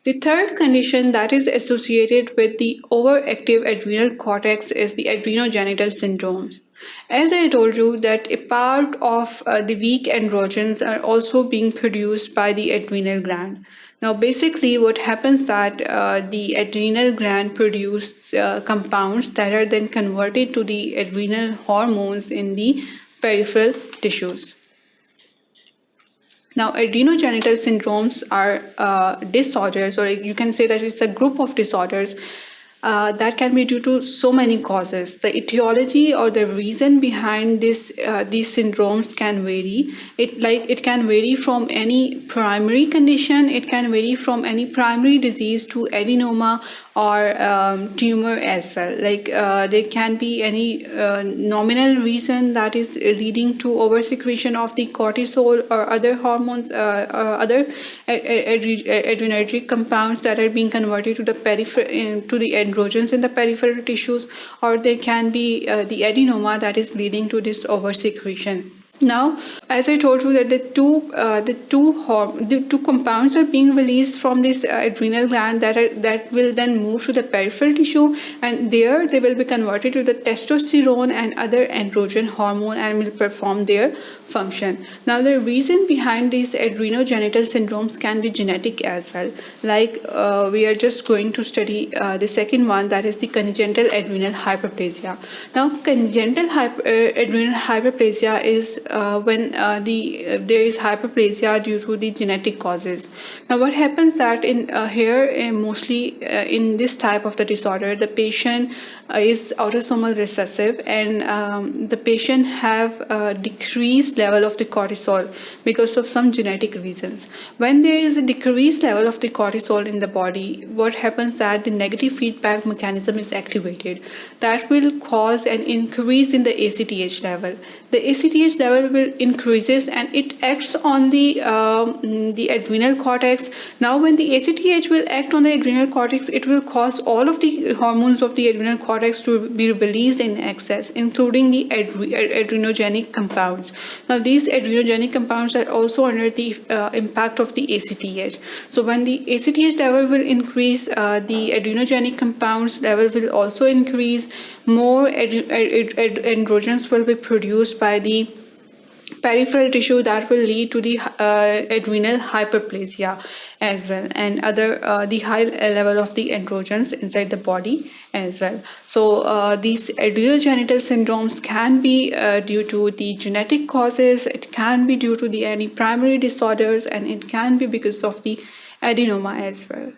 The third condition that is associated with the overactive adrenal cortex is the adrenogenital syndromes. As I told you that a part of the weak androgens are also being produced by the adrenal gland. Now basically what happens that the adrenal gland produces compounds that are then converted to the adrenal hormones in the peripheral tissues. Now, adrenogenital syndromes are disorders, or you can say that it's a group of disorders that can be due to so many causes. The etiology or the reason behind these syndromes can vary. It can vary from any primary condition. It can vary from any primary disease to adenoma or tumor as well. There can be any nominal reason that is leading to oversecretion of the cortisol or other hormones or other adrenergic compounds that are being converted to the androgens in the peripheral tissues, or there can be the adenoma that is leading to this oversecretion. Now, as I told you that the two compounds are being released from this adrenal gland that will then move to the peripheral tissue, and there they will be converted to the testosterone and other androgen hormone and will perform their function. Now, the reason behind these adrenogenital syndromes can be genetic as well. We are just going to study the second one, that is the congenital adrenal hyperplasia. Now, congenital adrenal hyperplasia is when there is hyperplasia due to the genetic causes. Now, what happens that mostly in this type of the disorder, the patient is autosomal recessive, and the patient have a decreased level of the cortisol because of some genetic reasons. When there is a decreased level of the cortisol in the body, what happens that the negative feedback mechanism is activated. That will cause an increase in the ACTH level. The ACTH level will increases and it acts on the adrenal cortex. Now, when the ACTH will act on the adrenal cortex, it will cause all of the hormones of the adrenal cortex to be released in excess, including the adrenogenic compounds. Now, these adrenogenic compounds are also under the impact of the ACTH. So, when the ACTH level will increase, the adrenogenic compounds level will also increase. More androgens will be produced by the peripheral tissue that will lead to the adrenal hyperplasia as well, and the high level of the androgens inside the body as well. So these adrenogenital syndromes can be due to the genetic causes, it can be due to any primary disorders, and it can be because of the adenoma as well.